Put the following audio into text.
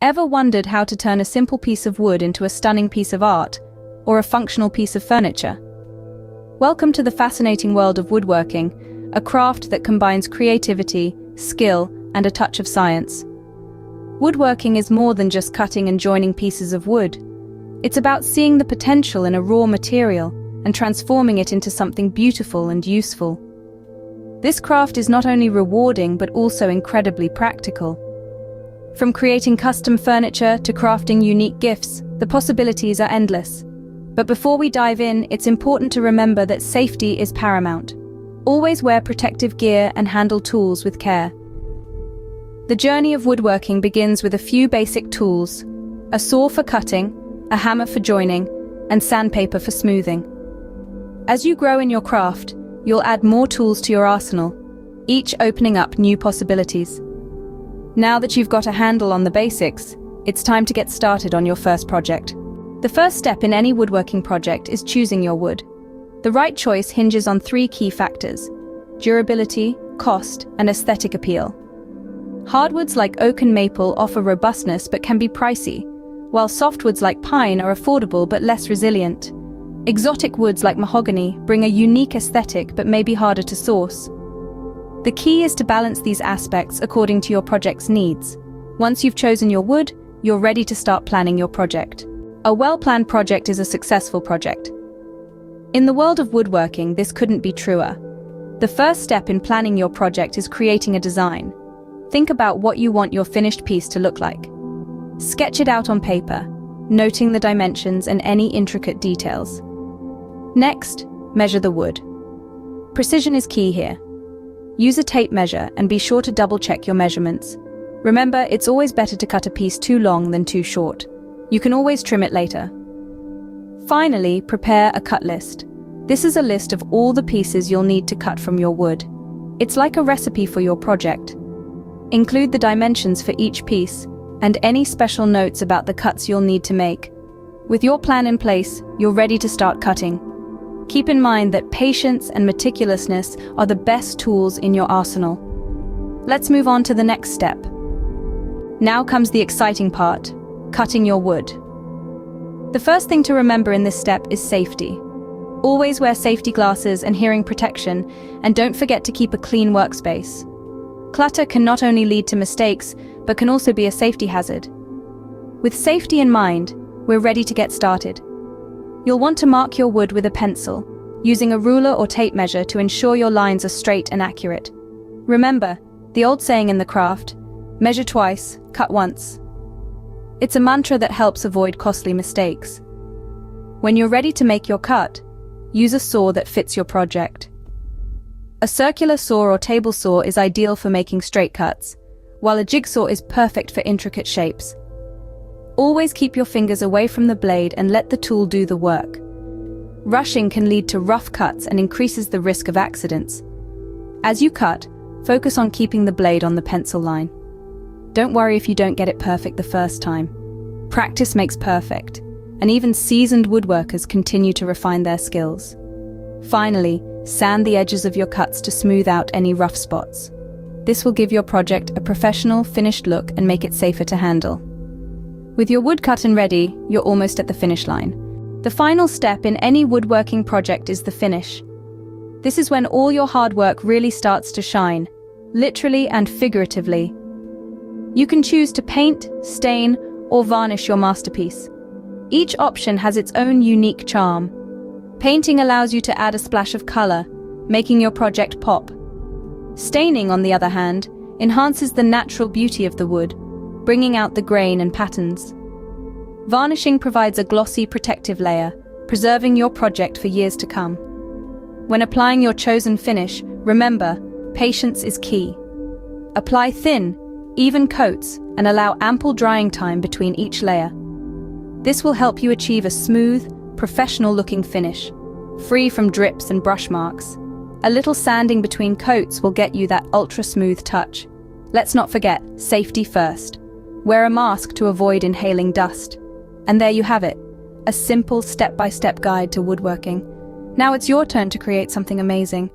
Ever wondered how to turn a simple piece of wood into a stunning piece of art, or a functional piece of furniture? Welcome to the fascinating world of woodworking, a craft that combines creativity, skill, and a touch of science. Woodworking is more than just cutting and joining pieces of wood. It's about seeing the potential in a raw material and transforming it into something beautiful and useful. This craft is not only rewarding but also incredibly practical. From creating custom furniture to crafting unique gifts, the possibilities are endless. But before we dive in, it's important to remember that safety is paramount. Always wear protective gear and handle tools with care. The journey of woodworking begins with a few basic tools: a saw for cutting, a hammer for joining, and sandpaper for smoothing. As you grow in your craft, you'll add more tools to your arsenal, each opening up new possibilities. Now that you've got a handle on the basics, it's time to get started on your first project. The first step in any woodworking project is choosing your wood. The right choice hinges on three key factors: durability, cost, and aesthetic appeal. Hardwoods like oak and maple offer robustness but can be pricey, while softwoods like pine are affordable but less resilient. Exotic woods like mahogany bring a unique aesthetic but may be harder to source. The key is to balance these aspects according to your project's needs. Once you've chosen your wood, you're ready to start planning your project. A well-planned project is a successful project. In the world of woodworking, this couldn't be truer. The first step in planning your project is creating a design. Think about what you want your finished piece to look like. Sketch it out on paper, noting the dimensions and any intricate details. Next, measure the wood. Precision is key here. Use a tape measure and be sure to double-check your measurements. Remember, it's always better to cut a piece too long than too short. You can always trim it later. Finally, prepare a cut list. This is a list of all the pieces you'll need to cut from your wood. It's like a recipe for your project. Include the dimensions for each piece and any special notes about the cuts you'll need to make. With your plan in place, you're ready to start cutting. Keep in mind that patience and meticulousness are the best tools in your arsenal. Let's move on to the next step. Now comes the exciting part: cutting your wood. The first thing to remember in this step is safety. Always wear safety glasses and hearing protection, and don't forget to keep a clean workspace. Clutter can not only lead to mistakes, but can also be a safety hazard. With safety in mind, we're ready to get started. You'll want to mark your wood with a pencil, using a ruler or tape measure to ensure your lines are straight and accurate. Remember, the old saying in the craft, measure twice, cut once. It's a mantra that helps avoid costly mistakes. When you're ready to make your cut, use a saw that fits your project. A circular saw or table saw is ideal for making straight cuts, while a jigsaw is perfect for intricate shapes. Always keep your fingers away from the blade and let the tool do the work. Rushing can lead to rough cuts and increases the risk of accidents. As you cut, focus on keeping the blade on the pencil line. Don't worry if you don't get it perfect the first time. Practice makes perfect, and even seasoned woodworkers continue to refine their skills. Finally, sand the edges of your cuts to smooth out any rough spots. This will give your project a professional, finished look and make it safer to handle. With your wood cut and ready, you're almost at the finish line. The final step in any woodworking project is the finish. This is when all your hard work really starts to shine, literally and figuratively. You can choose to paint, stain, or varnish your masterpiece. Each option has its own unique charm. Painting allows you to add a splash of color, making your project pop. Staining, on the other hand, enhances the natural beauty of the wood, bringing out the grain and patterns. Varnishing provides a glossy, protective layer, preserving your project for years to come. When applying your chosen finish, remember, patience is key. Apply thin, even coats and allow ample drying time between each layer. This will help you achieve a smooth, professional-looking finish, free from drips and brush marks. A little sanding between coats will get you that ultra-smooth touch. Let's not forget, safety first. Wear a mask to avoid inhaling dust. And there you have it, a simple step-by-step guide to woodworking. Now it's your turn to create something amazing.